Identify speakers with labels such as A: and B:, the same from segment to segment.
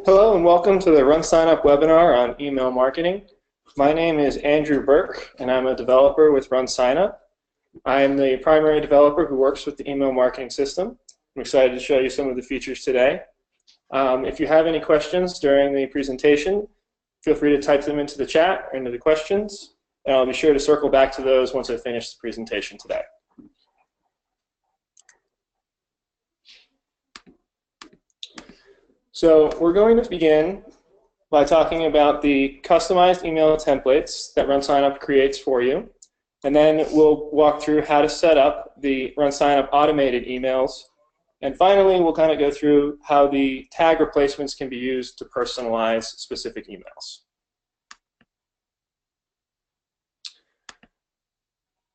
A: Hello and welcome to the RunSignUp webinar on email marketing. My name is Andrew Burke and I'm a developer with RunSignUp. I am the primary developer who works with the email marketing system. I'm excited to show you some of the features today. If you have any questions during the presentation, feel free to type them into the chat or into the questions, and I'll be sure to circle back to those once I finish the presentation today. So we're going to begin by talking about the customized email templates that RunSignUp creates for you, and then we'll walk through how to set up the RunSignUp automated emails, and finally we'll kind of go through how the tag replacements can be used to personalize specific emails.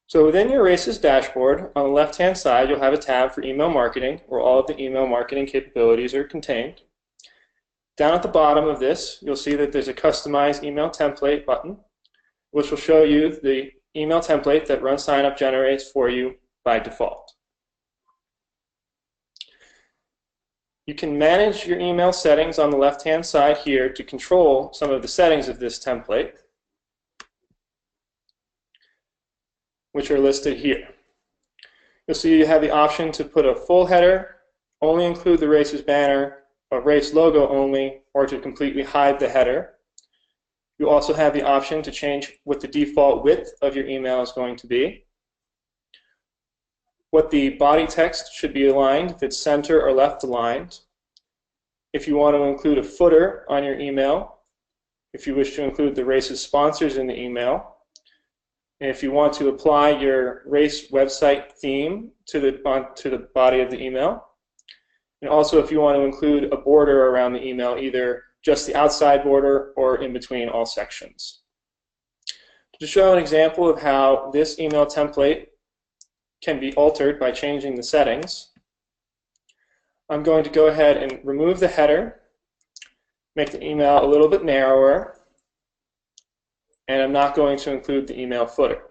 A: So within your RACES dashboard, on the left-hand side, you'll have a tab for email marketing, where all of the email marketing capabilities are contained. Down at the bottom of this, you'll see that there's a Customize Email Template button, which will show you the email template that RunSignUp generates for you by default. You can manage your email settings on the left-hand side here to control some of the settings of this template, which are listed here. You'll see you have the option to put a full header, only include the RACES banner, a RACE logo only, or to completely hide the header. You also have the option to change what the default width of your email is going to be, what the body text should be aligned, if it's center or left aligned, if you want to include a footer on your email, if you wish to include the RACES sponsors in the email, and if you want to apply your RACE website theme to the body of the email. And also if you want to include a border around the email, either just the outside border or in between all sections. To show an example of how this email template can be altered by changing the settings, I'm going to go ahead and remove the header, make the email a little bit narrower, and I'm not going to include the email footer.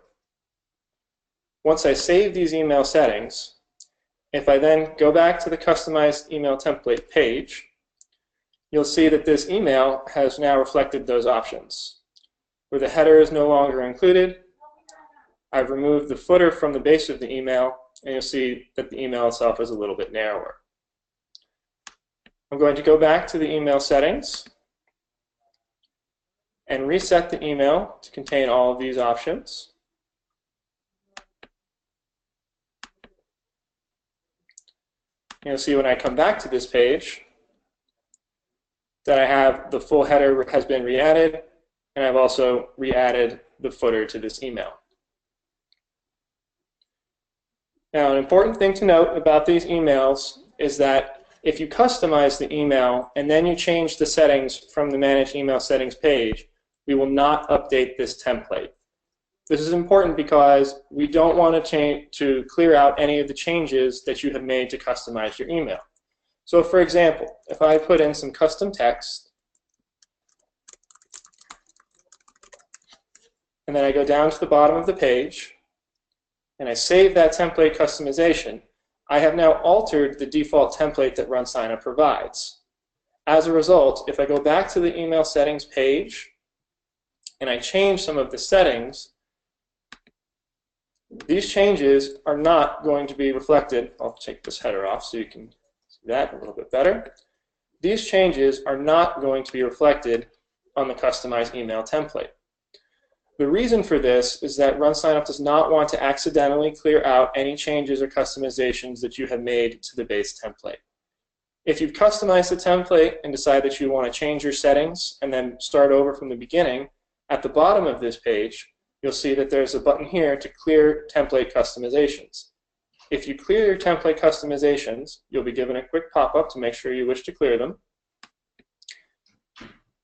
A: Once I save these email settings, if I then go back to the customized email template page, you'll see that this email has now reflected those options. Where the header is no longer included, I've removed the footer from the base of the email, and you'll see that the email itself is a little bit narrower. I'm going to go back to the email settings and reset the email to contain all of these options. You'll see when I come back to this page that I have the full header has been re-added, and I've also re-added the footer to this email. Now, an important thing to note about these emails is that if you customize the email and then you change the settings from the Manage Email Settings page, we will not update this template. This is important because we don't want to clear out any of the changes that you have made to customize your email. So for example, if I put in some custom text, and then I go down to the bottom of the page, and I save that template customization, I have now altered the default template that RunSignUp provides. As a result, if I go back to the email settings page, and I change some of the settings, these changes are not going to be reflected. I'll take this header off so you can see that a little bit better. These changes are not going to be reflected on the customized email template. The reason for this is that RunSignUp does not want to accidentally clear out any changes or customizations that you have made to the base template. If you've customized the template and decide that you want to change your settings and then start over from the beginning, at the bottom of this page, you'll see that there's a button here to clear template customizations. If you clear your template customizations, you'll be given a quick pop-up to make sure you wish to clear them.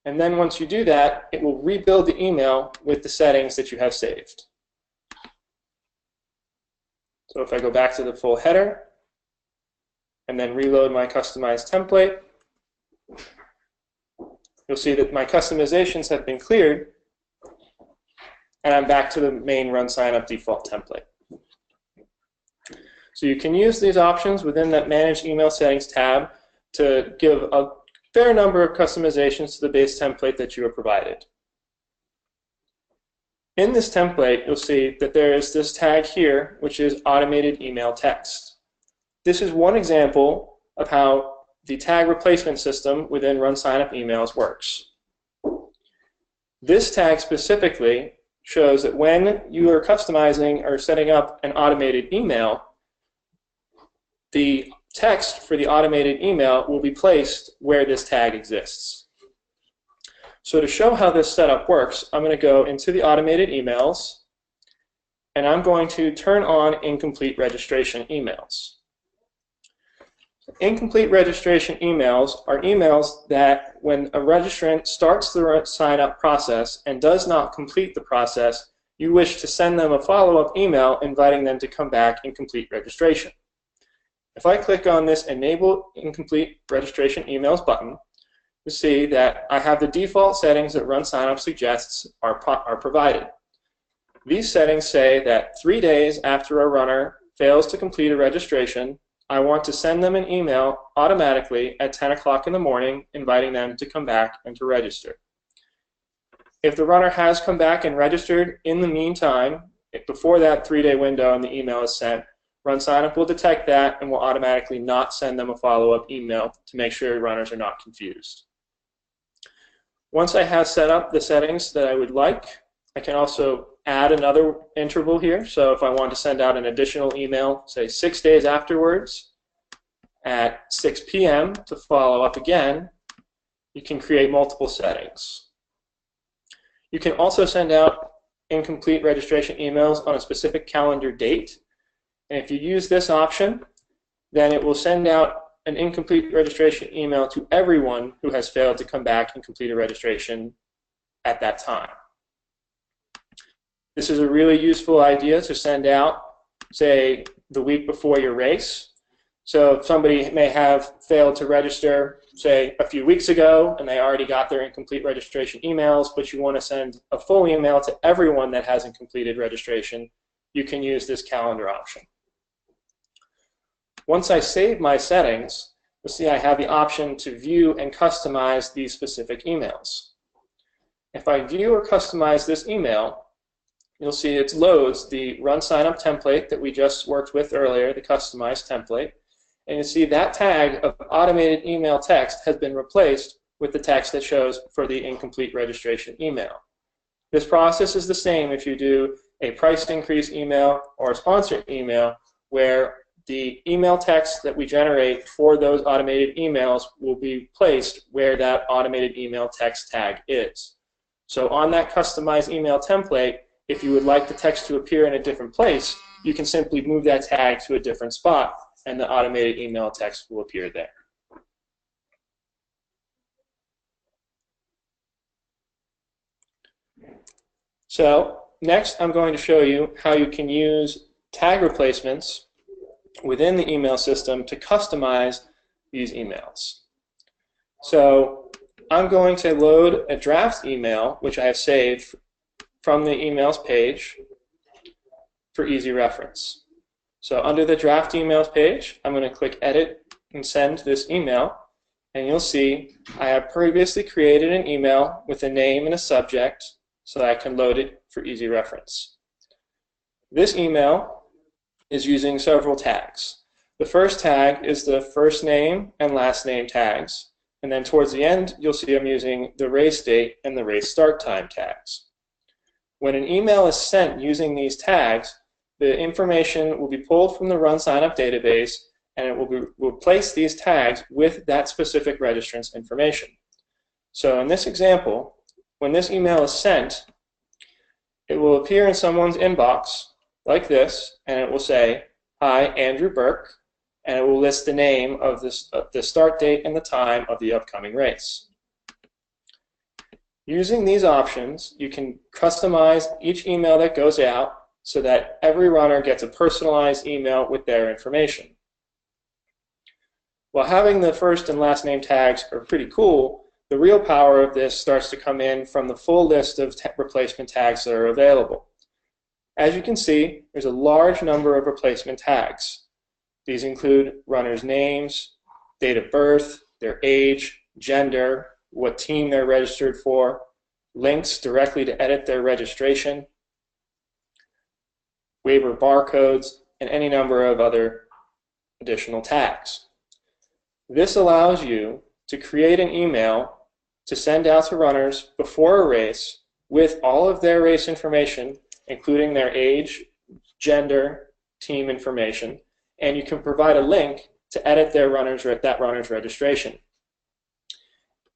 A: And then once you do that, it will rebuild the email with the settings that you have saved. So if I go back to the full header and then reload my customized template, you'll see that my customizations have been cleared, and I'm back to the main RunSignUp default template. So you can use these options within that Manage Email Settings tab to give a fair number of customizations to the base template that you are provided. In this template, you'll see that there is this tag here, which is automated email text. This is one example of how the tag replacement system within RunSignUp emails works. This tag specifically shows that when you are customizing or setting up an automated email, the text for the automated email will be placed where this tag exists. So to show how this setup works, I'm going to go into the automated emails, and I'm going to turn on incomplete registration emails. Incomplete registration emails are emails that when a registrant starts the sign-up process and does not complete the process, you wish to send them a follow-up email inviting them to come back and complete registration. If I click on this Enable Incomplete Registration Emails button, you see that I have the default settings that RunSignUp suggests are provided. These settings say that 3 days after a runner fails to complete a registration, I want to send them an email automatically at 10 o'clock in the morning inviting them to come back and to register. If the runner has come back and registered in the meantime, before that 3-day window and the email is sent, RunSignUp will detect that and will automatically not send them a follow-up email to make sure runners are not confused. Once I have set up the settings that I would like, I can also add another interval here. So if I want to send out an additional email, say 6 days afterwards at 6 p.m. to follow up again, you can create multiple settings. You can also send out incomplete registration emails on a specific calendar date. And if you use this option, then it will send out an incomplete registration email to everyone who has failed to come back and complete a registration at that time. This is a really useful idea to send out, say, the week before your race. So if somebody may have failed to register, say, a few weeks ago, and they already got their incomplete registration emails, but you want to send a full email to everyone that hasn't completed registration, you can use this calendar option. Once I save my settings, you'll see I have the option to view and customize these specific emails. If I view or customize this email, you'll see it loads the RunSignUp template that we just worked with earlier, the customized template, and you see that tag of automated email text has been replaced with the text that shows for the incomplete registration email. This process is the same if you do a price increase email or a sponsored email, where the email text that we generate for those automated emails will be placed where that automated email text tag is. So on that customized email template, if you would like the text to appear in a different place, you can simply move that tag to a different spot and the automated email text will appear there. So next I'm going to show you how you can use tag replacements within the email system to customize these emails. So I'm going to load a draft email, which I have saved from the emails page for easy reference. So under the draft emails page, I'm going to click Edit and Send this email, and you'll see I have previously created an email with a name and a subject so that I can load it for easy reference. This email is using several tags. The first tag is the first name and last name tags, and then towards the end you'll see I'm using the race date and the race start time tags. When an email is sent using these tags, the information will be pulled from the RunSignUp database and it will replace these tags with that specific registrant's information. So in this example, when this email is sent, it will appear in someone's inbox like this, and it will say, "Hi, Andrew Burke," and it will list the name of the start date and the time of the upcoming race. Using these options, you can customize each email that goes out so that every runner gets a personalized email with their information. While having the first and last name tags are pretty cool, the real power of this starts to come in from the full list of replacement tags that are available. As you can see, there's a large number of replacement tags. These include runners' names, date of birth, their age, gender, what team they're registered for, links directly to edit their registration, waiver barcodes, and any number of other additional tags. This allows you to create an email to send out to runners before a race with all of their race information, including their age, gender, team information, and you can provide a link to edit that runner's registration.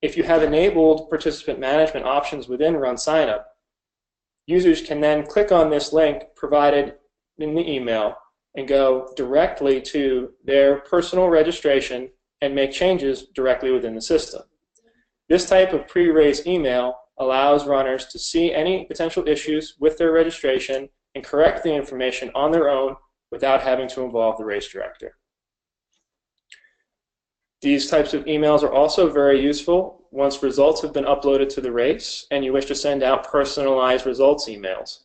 A: If you have enabled participant management options within RunSignUp, users can then click on this link provided in the email and go directly to their personal registration and make changes directly within the system. This type of pre-race email allows runners to see any potential issues with their registration and correct the information on their own without having to involve the race director. These types of emails are also very useful once results have been uploaded to the race and you wish to send out personalized results emails,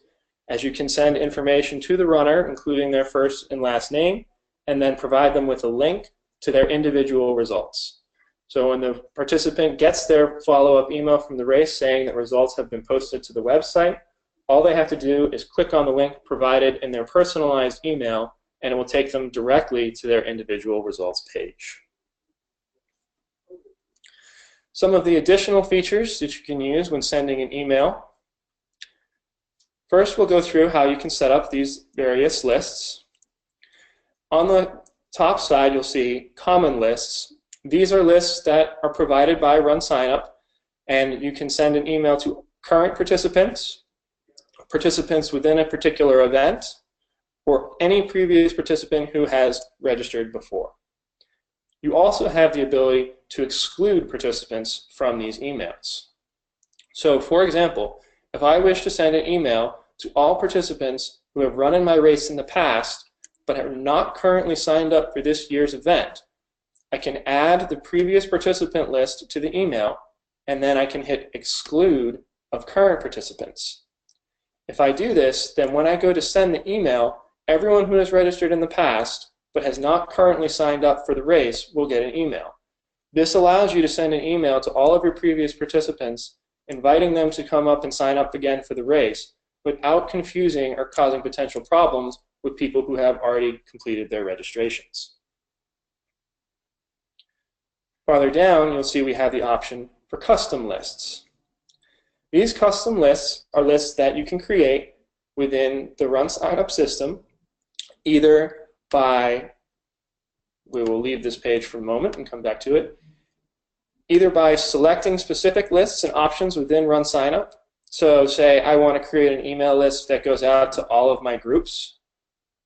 A: as you can send information to the runner, including their first and last name, and then provide them with a link to their individual results. So when the participant gets their follow-up email from the race saying that results have been posted to the website, all they have to do is click on the link provided in their personalized email, and it will take them directly to their individual results page. Some of the additional features that you can use when sending an email. First, we'll go through how you can set up these various lists. On the top side, you'll see common lists. These are lists that are provided by RunSignUp, and you can send an email to current participants, participants within a particular event, or any previous participant who has registered before. You also have the ability to exclude participants from these emails. So, for example, if I wish to send an email to all participants who have run in my race in the past but are not currently signed up for this year's event, I can add the previous participant list to the email, and then I can hit exclude of current participants. If I do this, then when I go to send the email, everyone who has registered in the past but has not currently signed up for the race will get an email. This allows you to send an email to all of your previous participants, inviting them to come up and sign up again for the race, without confusing or causing potential problems with people who have already completed their registrations. Farther down, you'll see we have the option for custom lists. These custom lists are lists that you can create within the RunSignUp system, either by, we will leave this page for a moment and come back to it, either by selecting specific lists and options within RunSignUp. So say I want to create an email list that goes out to all of my groups,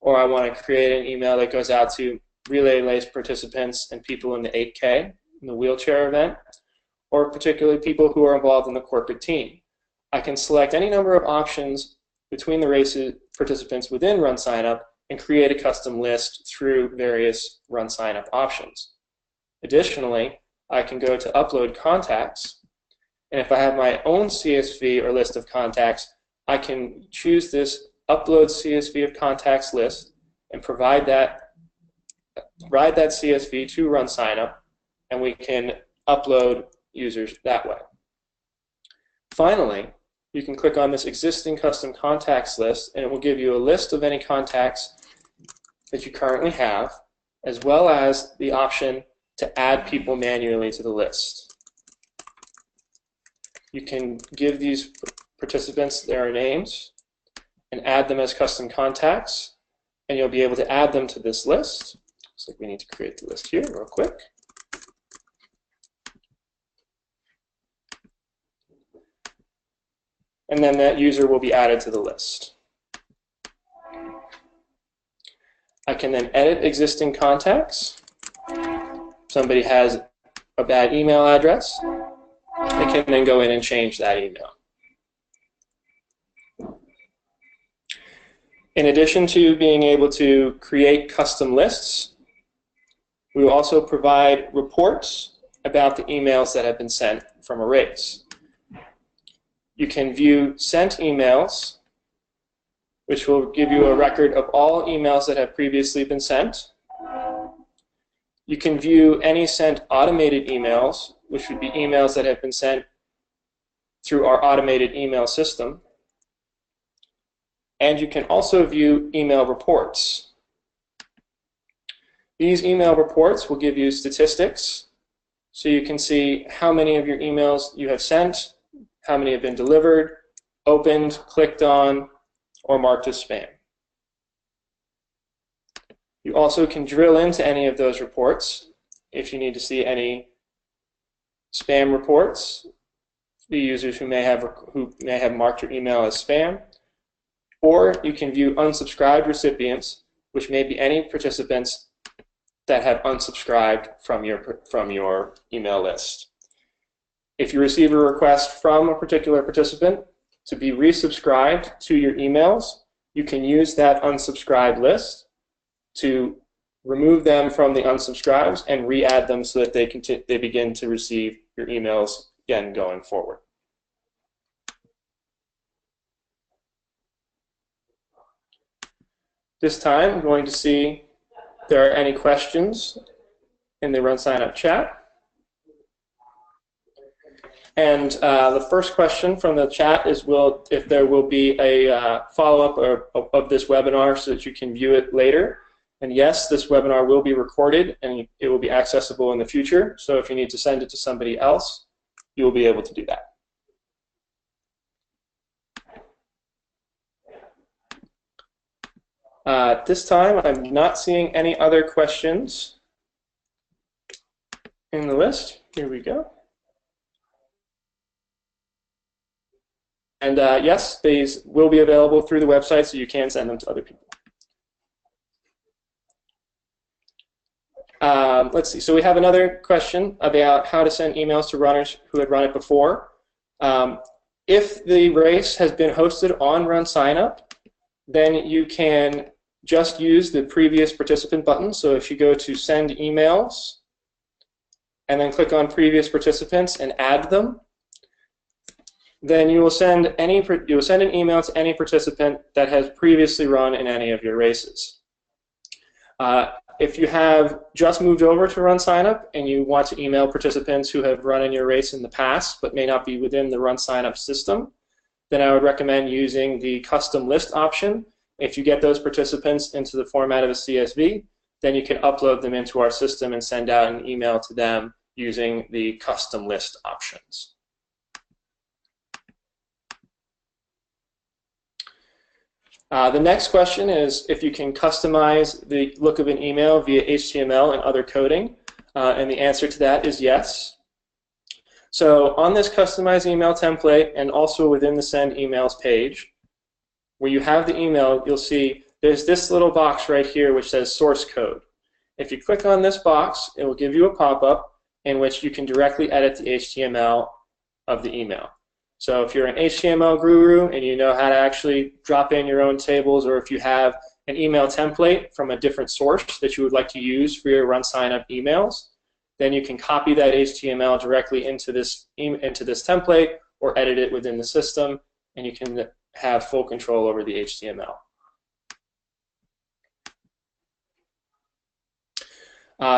A: or I want to create an email that goes out to relay race participants and people in the 8K, in the wheelchair event, or particularly people who are involved in the corporate team. I can select any number of options between the race participants within RunSignUp and create a custom list through various RunSignUp options. Additionally, I can go to Upload Contacts, and if I have my own CSV or list of contacts, I can choose this Upload CSV of Contacts list and provide that CSV to RunSignUp, and we can upload users that way. Finally, you can click on this Existing Custom Contacts list, and it will give you a list of any contacts that you currently have, as well as the option to add people manually to the list. You can give these participants their names and add them as custom contacts, and you'll be able to add them to this list. Looks like we need to create the list here real quick. And then that user will be added to the list. I can then edit existing contacts. Somebody has a bad email address, I can then go in and change that email. In addition to being able to create custom lists, we will also provide reports about the emails that have been sent from a race. You can view sent emails, which will give you a record of all emails that have previously been sent. You can view any sent automated emails, which would be emails that have been sent through our automated email system. And you can also view email reports. These email reports will give you statistics, so you can see how many of your emails you have sent, how many have been delivered, opened, clicked on, or marked as spam. You also can drill into any of those reports if you need to see any spam reports, the users who may have marked your email as spam, or you can view unsubscribed recipients, which may be any participants that have unsubscribed from your email list. If you receive a request from a particular participant to be resubscribed to your emails, you can use that unsubscribed list to remove them from the unsubscribes and re-add them so that they begin to receive your emails again going forward. This time, I'm going to see if there are any questions in the RunSignUp chat. And the first question from the chat is if there will be a follow-up of this webinar so that you can view it later. And yes, this webinar will be recorded and it will be accessible in the future. So if you need to send it to somebody else, you will be able to do that. At this time, I'm not seeing any other questions in the list. Here we go. And yes, these will be available through the website, so you can send them to other people. Let's see. So we have another question about how to send emails to runners who had run it before. If the race has been hosted on RunSignUp, then you can just use the previous participant button. So if you go to Send Emails and then click on Previous Participants and add them, then you will send an email to any participant that has previously run in any of your races. If you have just moved over to RunSignUp and you want to email participants who have run in your race in the past but may not be within the RunSignUp system, then I would recommend using the custom list option. If you get those participants into the format of a CSV, then you can upload them into our system and send out an email to them using the custom list options. The next question is if you can customize the look of an email via HTML and other coding, and the answer to that is yes. So on this customize email template and also within the send emails page, where you have the email, you'll see there's this little box right here which says source code. If you click on this box, it will give you a pop-up in which you can directly edit the HTML of the email. So if you're an HTML guru and you know how to actually drop in your own tables, or if you have an email template from a different source that you would like to use for your RunSignUp emails, then you can copy that HTML directly into this template or edit it within the system, and you can have full control over the HTML.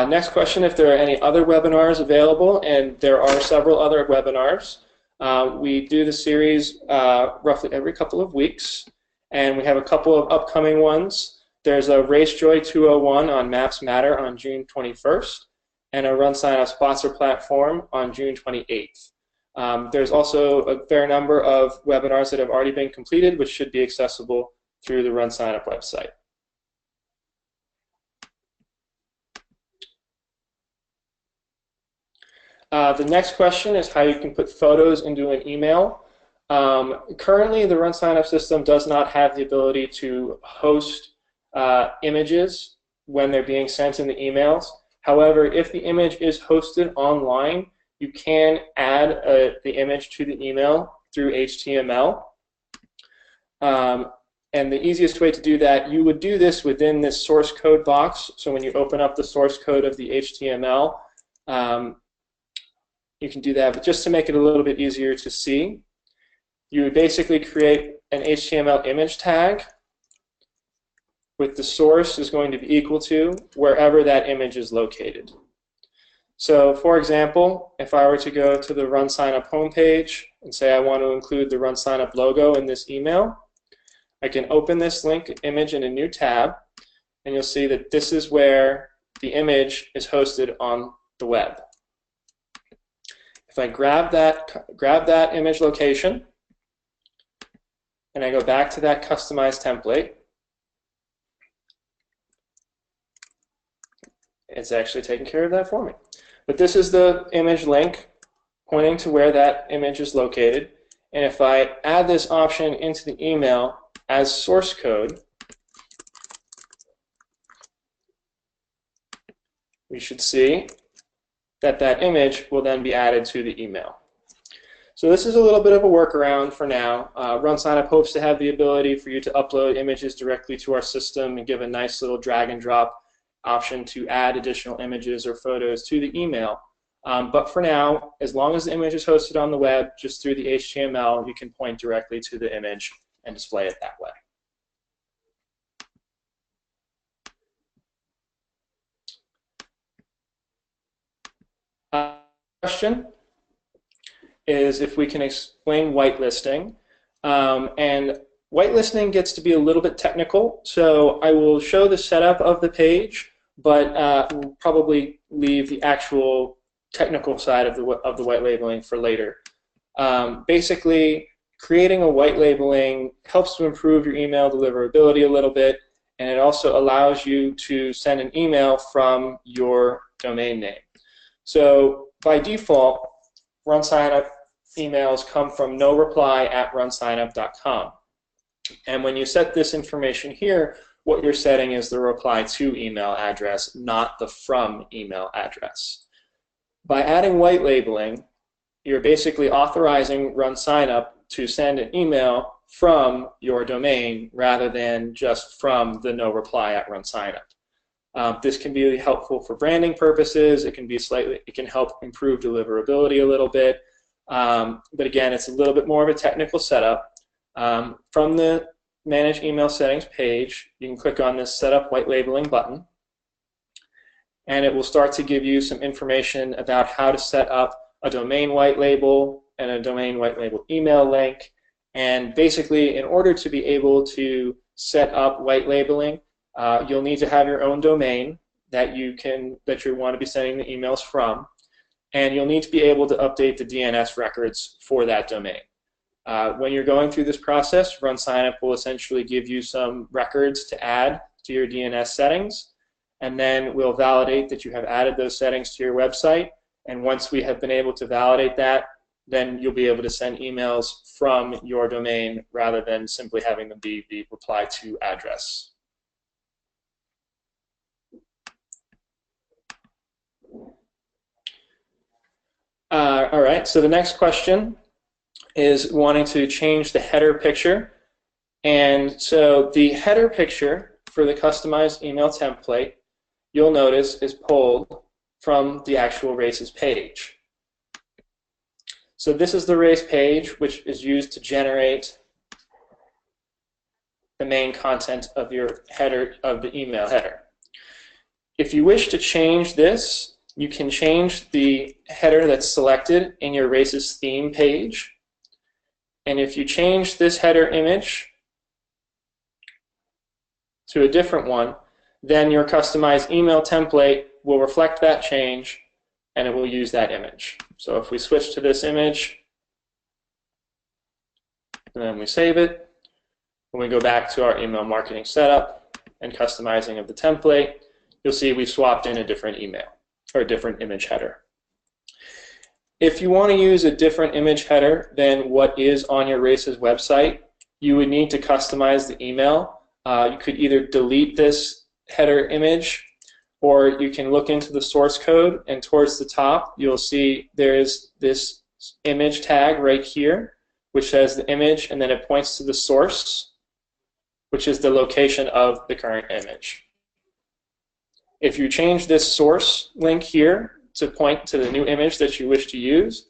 A: Next question, if there are any other webinars available, and there are several other webinars. We do the series roughly every couple of weeks, and we have a couple of upcoming ones. There's a RaceJoy 201 on Maps Matter on June 21st, and a RunSignUp sponsor platform on June 28th. There's also a fair number of webinars that have already been completed, which should be accessible through the RunSignUp website. The next question is how you can put photos into an email. Currently, the RunSignUp system does not have the ability to host images when they're being sent in the emails. However, if the image is hosted online, you can add the image to the email through HTML. And the easiest way to do that, you would do this within this source code box. So when you open up the source code of the HTML, you can do that. But just to make it a little bit easier to see, you would basically create an HTML image tag with the source is going to be equal to wherever that image is located. So for example, if I were to go to the RunSignUp homepage and say I want to include the RunSignUp logo in this email, I can open this link image in a new tab, and you'll see that this is where the image is hosted on the web. If I grab that image location, and I go back to that customized template, it's actually taking care of that for me. But this is the image link pointing to where that image is located. And if I add this option into the email as source code, we should see that that image will then be added to the email. So this is a little bit of a workaround for now. RunSignUp hopes to have the ability for you to upload images directly to our system and give a nice little drag and drop option to add additional images or photos to the email. But for now, as long as the image is hosted on the web, just through the HTML, you can point directly to the image and display it that way. Question is if we can explain whitelisting. And whitelisting gets to be a little bit technical, so I will show the setup of the page, but we'll probably leave the actual technical side of the white labeling for later. Basically, creating a white labeling helps to improve your email deliverability a little bit, and it also allows you to send an email from your domain name. So by default, RunSignUp emails come from noreply@runsignup.com. And when you set this information here, what you're setting is the reply to email address, not the from email address. By adding white labeling, you're basically authorizing RunSignUp to send an email from your domain rather than just from the noreply@runsignup. This can be helpful for branding purposes. It can help improve deliverability a little bit. But again, it's a little bit more of a technical setup. From the Manage Email Settings page, you can click on this Setup White Labeling button, and it will start to give you some information about how to set up a domain white label and a domain white label email link. And basically, in order to be able to set up white labeling, you'll need to have your own domain that you want to be sending the emails from, and you'll need to be able to update the DNS records for that domain. When you're going through this process, RunSignUp will essentially give you some records to add to your DNS settings, and then we'll validate that you have added those settings to your website. And once we have been able to validate that, then you'll be able to send emails from your domain rather than simply having them be the reply to address. All right, so the next question is wanting to change the header picture. And so the header picture for the customized email template, you'll notice, is pulled from the actual races page. So this is the race page, which is used to generate the main content of your header, of the email header. If you wish to change this, you can change the header that's selected in your races theme page. And if you change this header image to a different one, then your customized email template will reflect that change and it will use that image. So if we switch to this image and then we save it, when we go back to our email marketing setup and customizing of the template, you'll see we swapped in a different email or a different image header. If you want to use a different image header than what is on your races website, you would need to customize the email. You could either delete this header image, or you can look into the source code, and towards the top you'll see there's this image tag right here which says the image, and then it points to the source, which is the location of the current image. If you change this source link here to point to the new image that you wish to use,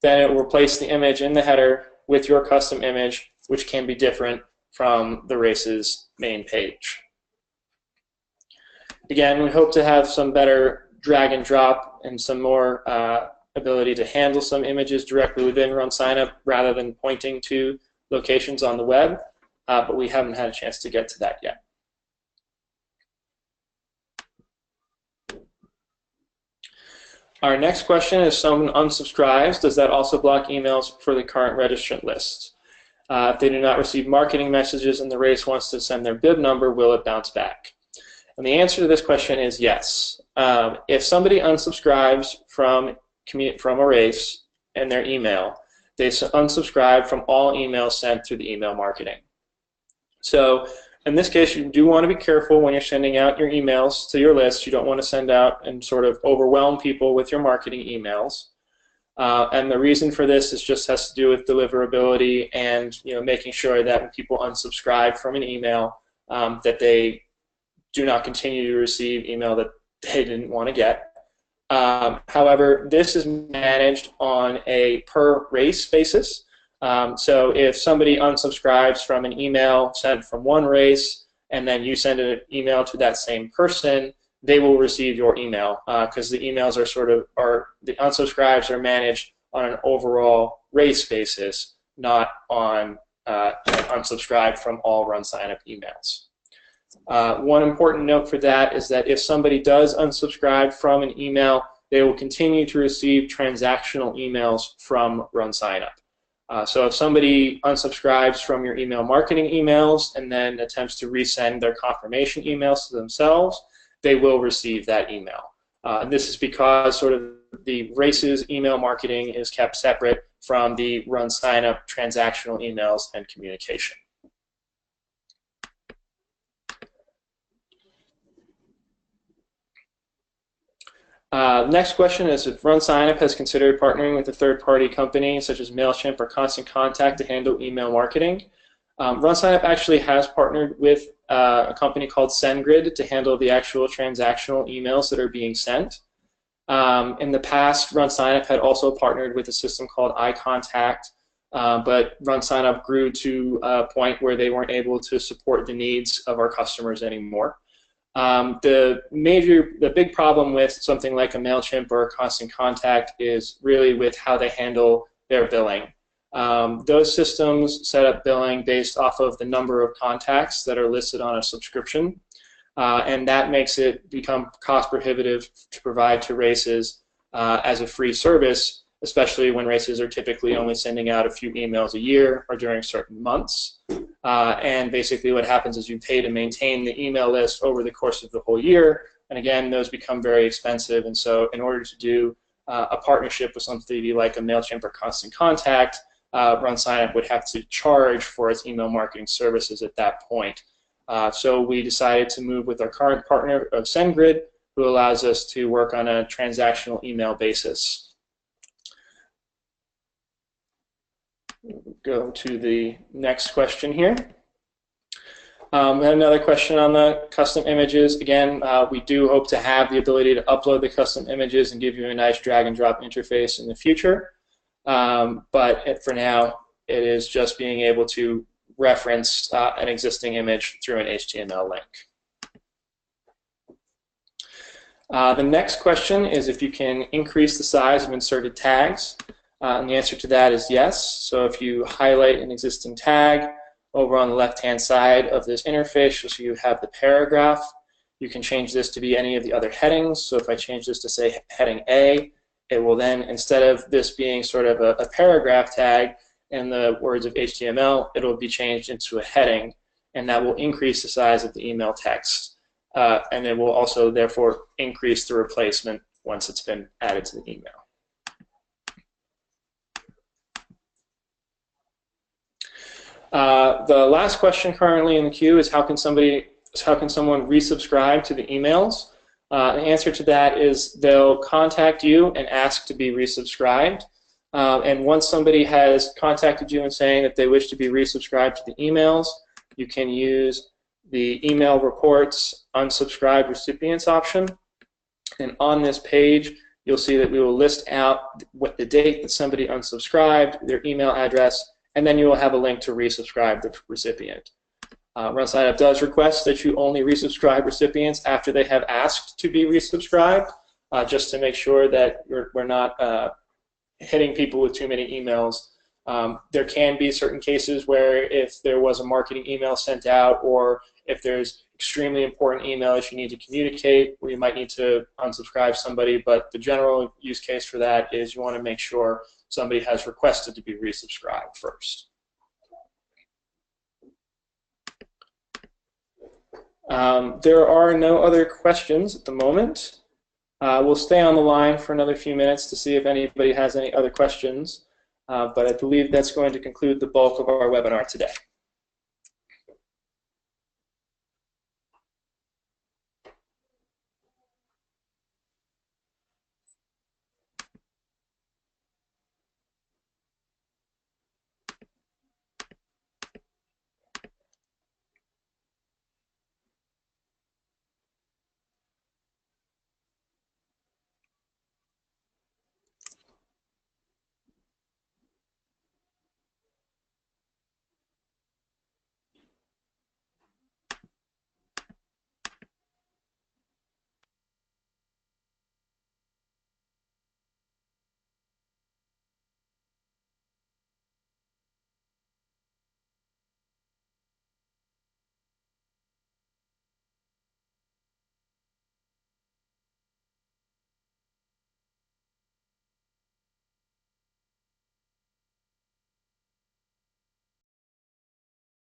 A: then it will replace the image in the header with your custom image, which can be different from the race's main page. Again, we hope to have some better drag and drop and some more ability to handle some images directly within RunSignUp rather than pointing to locations on the web, but we haven't had a chance to get to that yet. Our next question is, someone unsubscribes, does that also block emails for the current registrant list? If they do not receive marketing messages and the race wants to send their bib number, will it bounce back? And the answer to this question is yes. If somebody unsubscribes from a race and their email, they unsubscribe from all emails sent through the email marketing. So in this case, you do want to be careful when you're sending out your emails to your list. You don't want to send out and sort of overwhelm people with your marketing emails. And the reason for this has to do with deliverability and making sure that when people unsubscribe from an email, that they do not continue to receive email that they didn't want to get. However, this is managed on a per race basis. So if somebody unsubscribes from an email sent from one race and then you send an email to that same person, they will receive your email because the emails the unsubscribes are managed on an overall race basis, not on unsubscribe from all RunSignUp emails. One important note for that is that if somebody does unsubscribe from an email, they will continue to receive transactional emails from RunSignUp. So if somebody unsubscribes from your email marketing emails and then attempts to resend their confirmation emails to themselves, they will receive that email. And this is because sort of the race's email marketing is kept separate from the RunSignUp transactional emails and communication. Next question is, if RunSignUp has considered partnering with a third-party company such as MailChimp or Constant Contact to handle email marketing. RunSignUp actually has partnered with a company called SendGrid to handle the actual transactional emails that are being sent. In the past, RunSignUp had also partnered with a system called iContact, but RunSignUp grew to a point where they weren't able to support the needs of our customers anymore. The big problem with something like a MailChimp or a Constant Contact is really with how they handle their billing. Those systems set up billing based off of the number of contacts that are listed on a subscription, and that makes it become cost prohibitive to provide to races as a free service, especially when races are typically only sending out a few emails a year or during certain months. And basically what happens is you pay to maintain the email list over the course of the whole year, and again, those become very expensive. And so in order to do a partnership with something like a MailChimp or Constant Contact, RunSignUp would have to charge for its email marketing services at that point. So we decided to move with our current partner of SendGrid, who allows us to work on a transactional email basis. Go to the next question here. We have another question on the custom images. Again, we do hope to have the ability to upload the custom images and give you a nice drag and drop interface in the future. But for now, it is just being able to reference an existing image through an HTML link. The next question is if you can increase the size of inserted tags. And the answer to that is yes. So if you highlight an existing tag over on the left-hand side of this interface, you'll see you have the paragraph. You can change this to be any of the other headings. So if I change this to say heading A, it will then, instead of this being sort of a paragraph tag in the words of HTML, it will be changed into a heading, and that will increase the size of the email text. And it will also, therefore, increase the replacement once it's been added to the email. The last question currently in the queue is how can someone resubscribe to the emails? The answer to that is they'll contact you and ask to be resubscribed. And once somebody has contacted you and saying that they wish to be resubscribed to the emails, you can use the email reports unsubscribe recipients option. And on this page, you'll see that we will list out what the date that somebody unsubscribed, their email address, and then you will have a link to resubscribe the recipient. RunSignUp does request that you only resubscribe recipients after they have asked to be resubscribed, just to make sure that we're not hitting people with too many emails. There can be certain cases where if there was a marketing email sent out, or if there's extremely important email that you need to communicate, where you might need to unsubscribe somebody, but the general use case for that is you want to make sure somebody has requested to be resubscribed first. There are no other questions at the moment. We'll stay on the line for another few minutes to see if anybody has any other questions, but I believe that's going to conclude the bulk of our webinar today.